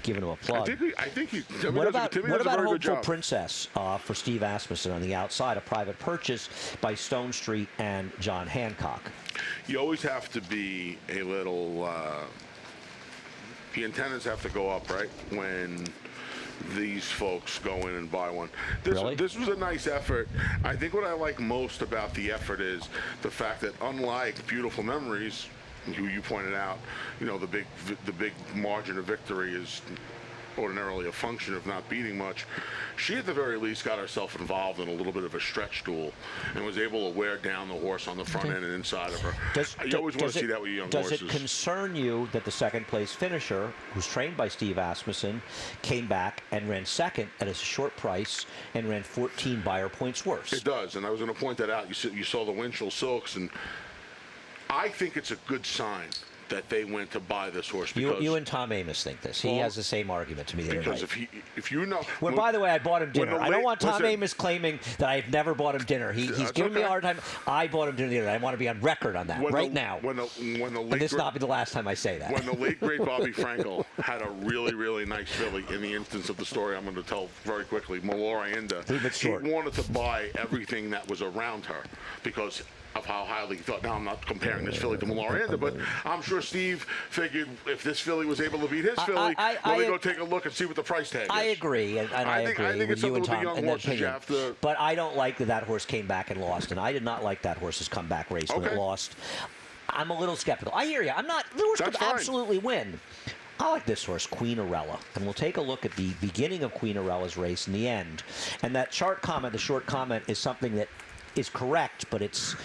giving him a plug. I think he. What about Hopeful Princess for Steve Asmussen on the outside? A private purchase by Stone Street and John Hancock. You always have to be a little. The antennas have to go up, right, when these folks go in and buy one. This was a nice effort. I think what I like most about the effort is the fact that, unlike Beautiful Memories, who you pointed out, the big margin of victory is ordinarily a function of not beating much. She, at the very least, got herself involved in a little bit of a stretch duel and was able to wear down the horse on the front end and inside of her. You always want to see that with young horses. Does it concern you that the second-place finisher, who's trained by Steve Asmussen, came back and ran second at a short price and ran 14 buyer points worse? It does, and I was going to point that out. You saw the Winchell Silks, and I think it's a good sign that they went to buy this horse. You and Tom Amos think this. He has the same argument to me. Because if you know... Well, by the way, I bought him dinner. I don't want Tom Amos claiming that I've never bought him dinner. He's giving me a hard time. I bought him dinner the other day. I want to be on record on that now. When the late, and this will not be the last time I say that. When the late, great Bobby Frankel had a really, really nice filly, in the instance of the story I'm going to tell very quickly, Malorienda, he wanted to buy everything that was around her because of how highly he thought. Now, I'm not comparing this filly to Malorienda, but I'm sure Steve figured if this filly was able to beat his filly, let me go take a look and see what the price tag is. I agree, and I agree I think with it's you and something Tom with the young horses you have to... But I don't like that horse came back and lost, and I did not like that horse's comeback race when it lost. I'm a little skeptical. I hear you. I'm not... The horse could absolutely win. I like this horse, Queenarella, and we'll take a look at the beginning of Queenarella's race and the end. And that short comment is something that is correct, but it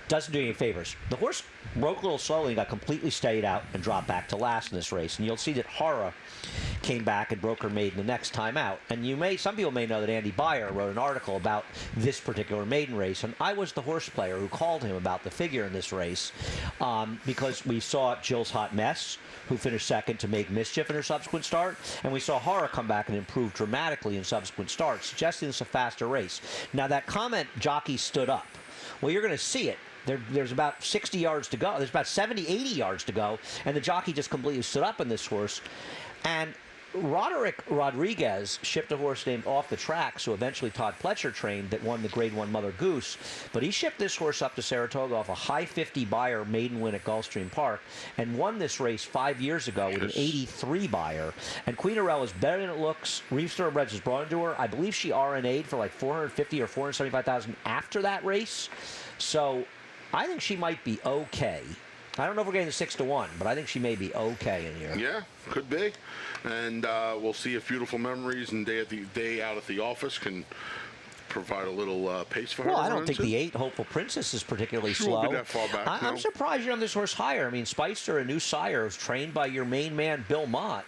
doesn't do any favors. The horse broke a little slowly and got completely stayed out and dropped back to last in this race. And you'll see that Hara came back and broke her maiden the next time out. And some people may know that Andy Beyer wrote an article about this particular maiden race, and I was the horse player who called him about the figure in this race because we saw Jill's Hot Mess, who finished second, to make mischief in her subsequent start, and we saw Hara come back and improve dramatically in subsequent starts, suggesting it's a faster race. Now, that comment, jockey stood up. Well, you're going to see it. There's about 60 yards to go. There's about 70, 80 yards to go, and the jockey just completely stood up in this horse. And Roderick Rodriguez shipped a horse named Off the Tracks, who eventually Todd Pletcher trained, that won the Grade 1 Mother Goose. But he shipped this horse up to Saratoga off a high 50 buyer maiden win at Gulfstream Park and won this race 5 years ago with an 83 buyer. And Queenarella is better than it looks. Reeves Thoroughbreds was brought into her. I believe she RNA'd for like $450,000 or $475,000 after that race. So I think she might be okay. I don't know if we're getting the 6-1, but I think she may be okay in here. Yeah, could be. And we'll see if Beautiful Memories and Day Out at the Office can provide a little pace for her. Well, I don't think the 8 Hopeful Princess is particularly slow. Won't be that far back, I'm surprised you're on this horse higher. I mean, Spicer, a new sire, was trained by your main man, Bill Mott.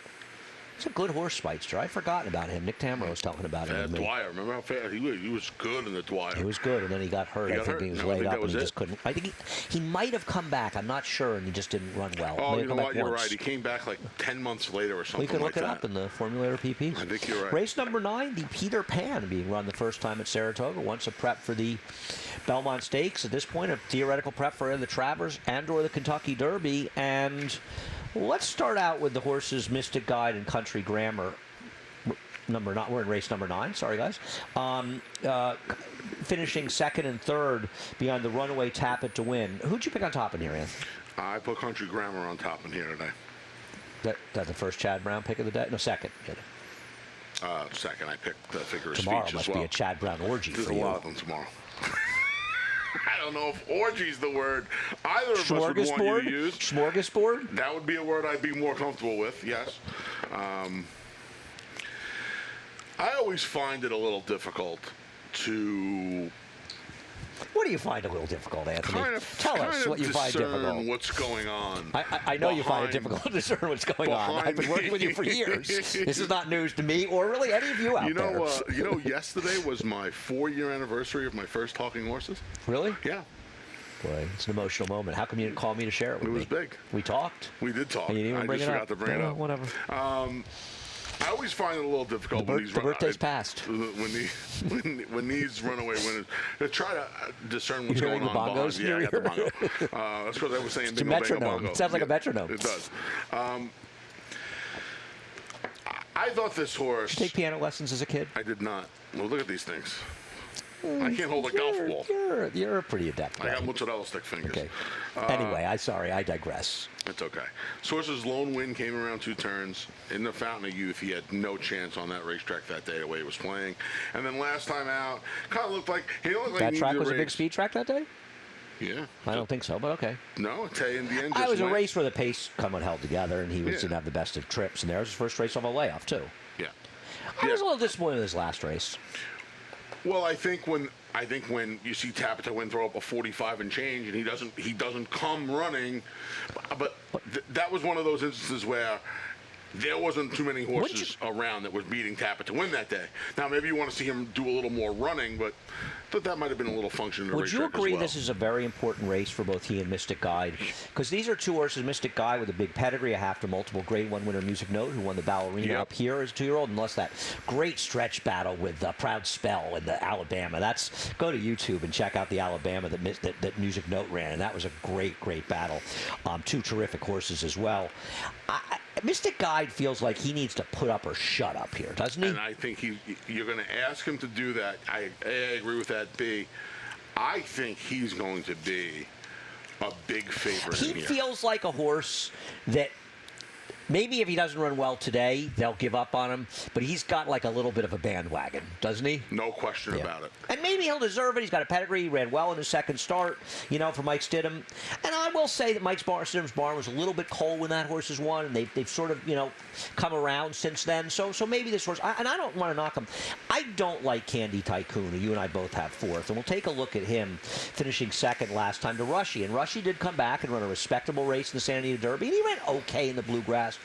He's a good horse, Spicer. I'd forgotten about him. Nick Tamero was talking about him. Dwyer, remember how fast he was good in the Dwyer. He was good, and then he got hurt. I think he was laid up, and he just couldn't. I think he might have come back. I'm not sure, and he just didn't run well. Oh, you know what? You're right. He came back like 10 months later or something like that. We can look it up in the Formulator PP. I think you're right. Race number 9, the Peter Pan, being run the first time at Saratoga. Once a prep for the Belmont Stakes. At this point, a theoretical prep for the Travers and/or the Kentucky Derby. And let's start out with the horses Mystic Guide and Country Grammar. We're in race number 9. Sorry, guys. Finishing second and third behind the runaway Tap It to Win. Who'd you pick on top in here, Anthony? I put Country Grammar on top in here today. That the first Chad Brown pick of the day? No, second. Second, I picked the Figure of Speech tomorrow as well. Must be a Chad Brown orgy There's for a you. lot of them tomorrow. I don't know if orgy's the word either of us would want you to use. Smorgasbord? That would be a word I'd be more comfortable with, yes. I always find it a little difficult to... What do you find a little difficult, Anthony? Tell us what you find difficult. What's going on. I know you find it difficult to discern what's going on. I've been working with you for years. This is not news to me or really any of you out there. You know, yesterday was my 4-year anniversary of my first Talking Horses. Really? Yeah. Boy, it's an emotional moment. How come you didn't call me to share it with me? It was big. We talked. We did talk. And you didn't even bring it up. I just forgot to bring it up. Whatever. I always find it a little difficult when these birthday's passed. When these runaway winners try to discern what's going on. Bongos? Yeah, I got the bongo. That's because I was saying it's a metronome. It sounds like a metronome. It does. I thought this horse... Did you take piano lessons as a kid? I did not. Well, look at these things. I can't hold a golf ball. You're a pretty adept. I got mozzarella stick fingers. Okay. Anyway, I digress. It's okay. Source's lone win came around 2 turns. In the Fountain of Youth, he had no chance on that racetrack that day, the way he was playing. And then last time out, kind of looked like he looked like that track was a big speed track that day? Yeah. I don't think so, but okay. No, Tay in the end just was a race where the pace held together, and he didn't have the best of trips. And there was his first race off a layoff, too. Yeah. I was a little disappointed in his last race. Well, I think when you see Tap It to Win throw up a 45 and change, and he doesn't come running, but that was one of those instances where there wasn't too many horses around that was beating Tap It to Win that day. Now maybe you want to see him do a little more running, but thought that might have been a little function in the Would racetrack you agree as well. this is a very important race for both he and Mystic Guide? Because these are two horses, Mystic Guide with a big pedigree, a half to multiple Grade 1 winner Music Note, who won the Ballerina up here as a 2-year-old, and lost that great stretch battle with Proud Spell in the Alabama. Go to YouTube and check out the Alabama that Music Note ran, and that was a great, great battle. Two terrific horses as well. Mystic Guide feels like he needs to put up or shut up here, doesn't he? And I think you're going to ask him to do that. I agree with that. B, I think he's going to be a big favorite in here. He feels like a horse that maybe if he doesn't run well today, they'll give up on him. But he's got like a little bit of a bandwagon, doesn't he? No question about it. And maybe he'll deserve it. He's got a pedigree. He ran well in his second start, for Mike Stidham. And I will say that Mike Stidham's barn was a little bit cold when that horse has won, and they've sort of, come around since then. So maybe this horse, and I don't want to knock him. I don't like Candy Tycoon, who you and I both have fourth. And we'll take a look at him finishing second last time to Rushy. And Rushy did come back and run a respectable race in the Santa Anita Derby, and he ran okay in the Bluegrass.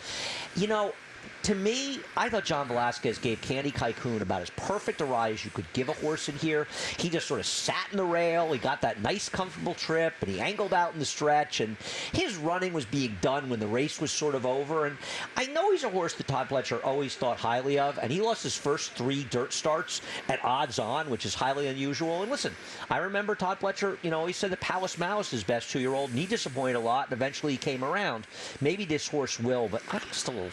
To me, I thought John Velasquez gave Candy Tycoon about as perfect a ride as you could give a horse in here. He just sort of sat in the rail. He got that nice, comfortable trip, and he angled out in the stretch. And his running was being done when the race was sort of over. And I know he's a horse that Todd Pletcher always thought highly of, and he lost his first 3 dirt starts at odds on, which is highly unusual. And listen, I remember Todd Pletcher, he said that Palace Mouse, his best 2-year-old, and he disappointed a lot, and eventually he came around. Maybe this horse will, but I just don't know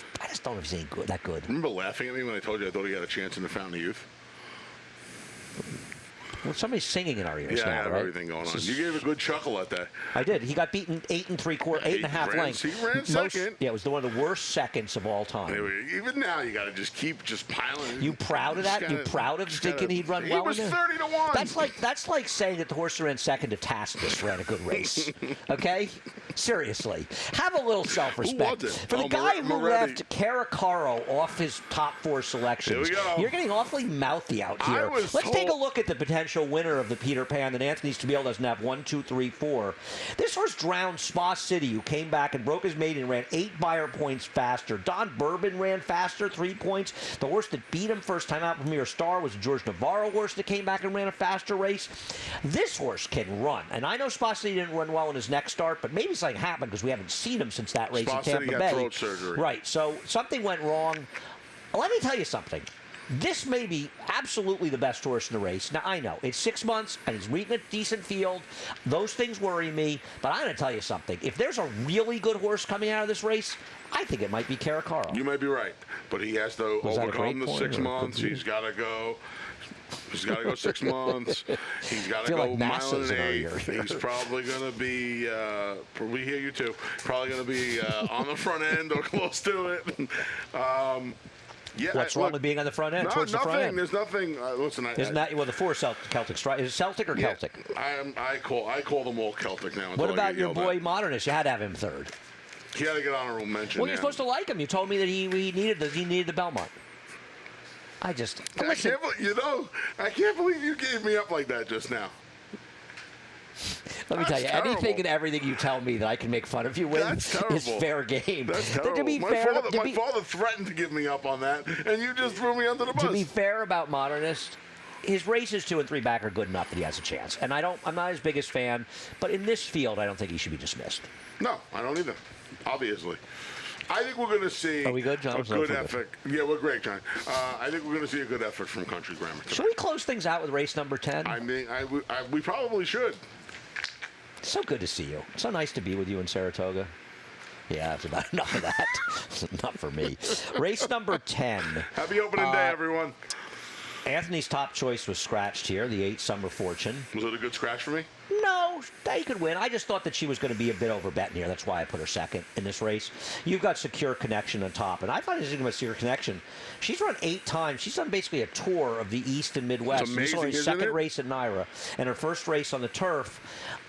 if he's that good. Remember laughing at me when I told you I thought he had a chance in the Fountain of Youth? Well, somebody's singing in our ears now, now, I have right? everything going on. You gave a good chuckle at that. I did. He got beaten 8 1/2 lengths. He ran second. It was one of the worst seconds of all time. Anyway, even now, you got to just keep piling. You proud of that? You proud of thinking he'd run well? He was 30 to 1. That's like saying that the horse that ran second to Tacitus ran a good race. Okay? Seriously. Have a little self-respect. Who was it? For the guy who left Caracaro off his top 4 selections, Here we go. You're getting awfully mouthy out here. Let's take a look at the potential winner of the Peter Pan that Anthony Stabile doesn't have. 1, 2, 3, 4. This horse drowned Spa City, who came back and broke his maiden and ran 8 Beyer points faster. Don Bourbon ran faster, 3 points. The horse that beat him first time out, Premier Star, was a George Navarro horse that came back and ran a faster race. This horse can run. And I know Spa City didn't run well in his next start, but maybe something happened because we haven't seen him since that race in Tampa City Bay. got throat surgery. Right, so something went wrong. Let me tell you something. This may be absolutely the best horse in the race. Now, I know, it's 6 months, and he's reading a decent field. Those things worry me, but I'm going to tell you something. If there's a really good horse coming out of this race, I think it might be Caracaro. You might be right, but he has to overcome the 6 months. He's got to go. He's got to go 6 months. He's got to go like mile and an NASA's eighth. He's probably going to be, we hear you too, probably going to be on the front end or close to it. Yeah, What's wrong with being on the front end? Towards the front end? There's nothing. Listen, Isn't that the 4 Celtic strike? Is it Celtic or Celtic? I call them all Celtic now. What about your boy Modernist? You had to have him third. He had to get honorable mention. Well, you're supposed to like him. You told me that he needed the Belmont. I can't believe you gave me up like that just now. Let me tell you, anything and everything you tell me that I can make fun of you with is fair game. That's terrible. To be my father threatened to give me up on that, and you just threw me under the bus. To be fair about Modernist, his races 2 and 3 back are good enough that he has a chance. And I'm not his biggest fan, but in this field, I don't think he should be dismissed. No, I don't either. Obviously. I think we're going to see a good effort. Yeah, we're great, John. I think we're going to see a good effort from Country Grammar tonight. Should we close things out with race number 10? I mean, we probably should. So good to see you. So nice to be with you in Saratoga. Yeah, that's about enough of that. Not for me. Race number 10. Happy opening day, everyone. Anthony's top choice was scratched here, the 8 Summer Fortune. Was it a good scratch for me? No, they could win. I just thought that she was going to be a bit overbet here. That's why I put her second in this race. You've got Secure Connection on top, and I thought this was going to be Secure Connection. She's run 8 times. She's done basically a tour of the East and Midwest. It's amazing, this is her second it? race at Naira, and her first race on the turf.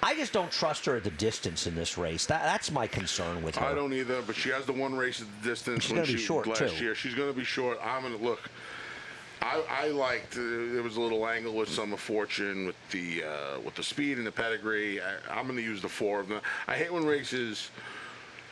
I just don't trust her at the distance in this race. That's my concern with her. I don't either, but she has the one race at the distance. She's going to be short, last year. She's going to be short. I'm going to look. I liked there was a little angle with Summer Fortune with the speed and the pedigree. I'm going to use the 4 of them. I hate when races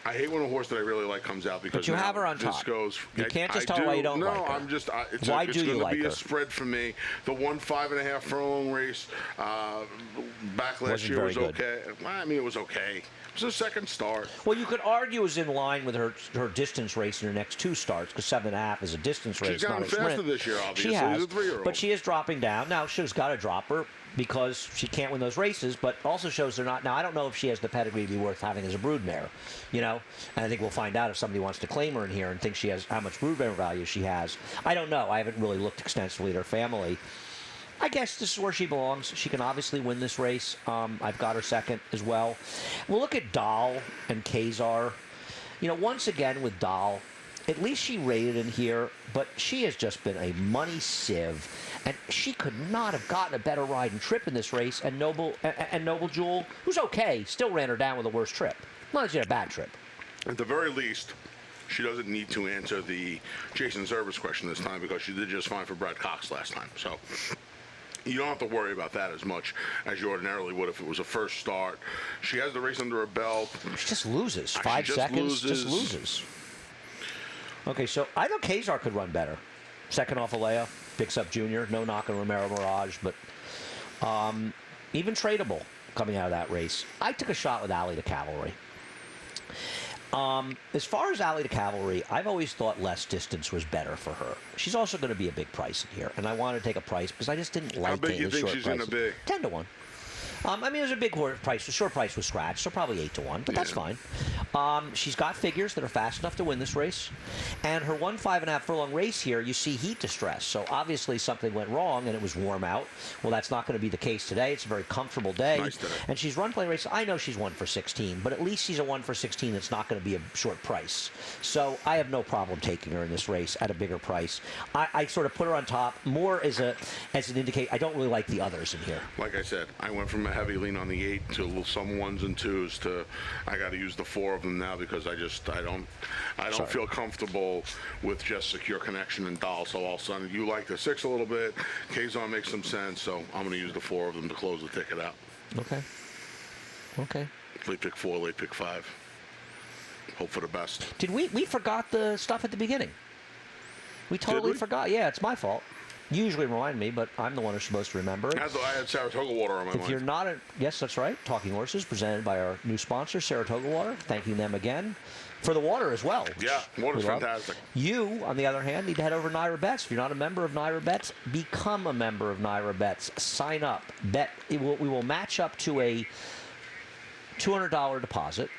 I hate when a horse that I really like comes out because But you have her on top. You can't just tell her why you don't like her. No, I'm just. It's why it's do you going to like be her? a spread for me. The 1 5.5 furlong race back last year was okay. I mean, it was okay. It was a second start. Well, you could argue it was in line with her distance race in her next 2 starts because 7.5 is a distance race, She's gotten not a sprint. faster this year, obviously. She has, She's a 3-year-old. but she is dropping down. Now, she's got to drop her because she can't win those races, but also shows they're not. Now, I don't know if she has the pedigree to be worth having as a broodmare, and I think we'll find out if somebody wants to claim her in here and thinks she has how much broodmare value she has. I don't know. I haven't really looked extensively at her family. I guess this is where she belongs. She can obviously win this race. I've got her second as well. We'll look at Dahl and Kazar. Once again with Dahl, at least she rated in here, but she has just been a money sieve, and she could not have gotten a better ride and trip in this race. And Noble Jewel, who's okay, still ran her down with a worse trip. Not that she had a bad trip. At the very least, she doesn't need to answer the Jason Zervis question this time because she did just fine for Brad Cox last time. So you don't have to worry about that as much as you ordinarily would if it was a first start. She has the race under her belt. She just loses. 5 seconds, just loses. Okay, so I know Kazar could run better. Second off Alea, picks up Junior. No knock on Romero Mirage, but even tradable coming out of that race. I took a shot with Alley to Cavalry. As far as Alley to Cavalry, I've always thought less distance was better for her. She's also going to be a big price in here, and I wanted to take a price because I just didn't like taking the short price. How big do you think she's going to be? 10 to 1. I mean, there's a big price. The short price was scratched, so probably 8 to 1, but that's fine. She's got figures that are fast enough to win this race. And her 1 5.5 furlong race here, you see heat distress. So obviously something went wrong and it was warm out. Well, that's not going to be the case today. It's a very comfortable day. Nice day. And she's run plenty of races. I know she's 1 for 16, but at least she's a 1 for 16 that's not going to be a short price. So I have no problem taking her in this race at a bigger price. I sort of put her on top more as an indicator. I don't really like the others in here. Like I said, I went from a heavy lean on the 8 to some 1s and 2s to I got to use the 4 of them now because I don't feel comfortable with just Secure Connection and Dahl. So all of a sudden you like the 6 a little bit. Kazon makes some sense, so I'm going to use the 4 of them to close the ticket out. Okay. Late pick 4, late pick 5. Hope for the best. Did we forgot the stuff at the beginning? We totally forgot. Yeah, it's my fault. You usually remind me, but I'm the one who's supposed to remember it. I had Saratoga water on my mind. If you're not yes, that's right. Talking Horses, presented by our new sponsor, Saratoga Water. Thanking them again for the water as well. Yeah, water's fantastic. You, on the other hand, need to head over to Naira Bets. If you're not a member of Naira Bets, become a member of Naira Bets. Sign up. We will match up to a $200 deposit.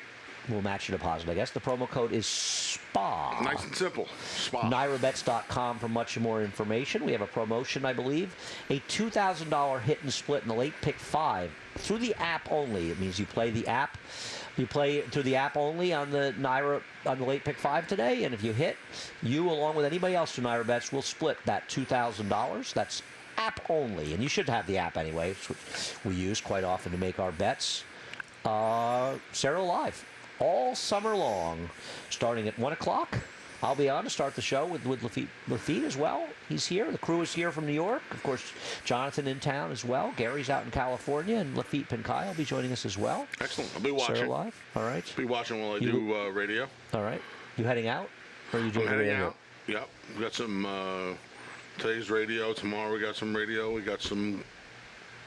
We'll match your deposit, I guess. The promo code is SPA. Nice and simple. SPA. NairaBets.com for much more information. We have a promotion, I believe. A $2,000 hit and split in the late pick 5 through the app only. It means you play the app. You play through the app only on the late pick 5 today, and if you hit, you along with anybody else through Naira Bets will split that $2,000. That's app only, and you should have the app anyway, which we use quite often to make our bets. Sarah Live. All summer long, starting at 1 o'clock. I'll be on to start the show with Lafitte as well. He's here. The crew is here from New York. Of course, Jonathan in town as well. Gary's out in California, and Lafitte Pinkai will be joining us as well. Excellent. I'll be watching. Sarah Live. All right. Be watching while I do radio. All right. You heading out? Or are you doing heading radio? Out. Yep. We got some today's radio. Tomorrow we got some radio. We got some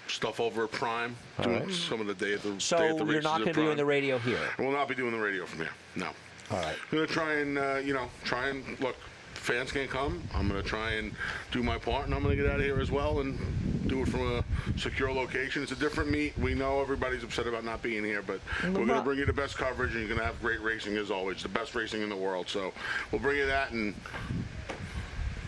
stuff over at Prime, doing some of the day at the So day at the you're not going to be doing the radio here? I will not be doing the radio from here. No. All right. I'm going to try and look. Fans can't come. I'm going to try and do my part, and I'm going to get out of here as well and do it from a secure location. It's a different meet. We know everybody's upset about not being here, but we're going to bring you the best coverage, and you're going to have great racing as always, the best racing in the world. So we'll bring you that, and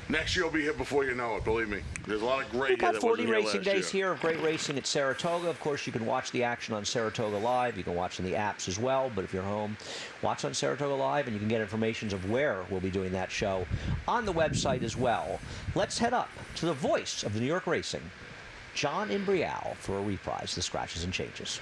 next year will be here before you know it, believe me. There's a lot of great here that wasn't here last year. We've got 40 racing days here of great racing at Saratoga. Of course, you can watch the action on Saratoga Live. You can watch in the apps as well, but if you're home, watch on Saratoga Live, and you can get information of where we'll be doing that show on the website as well. Let's head up to the voice of the New York racing, John Imbrial, for a reprise, The Scratches and Changes.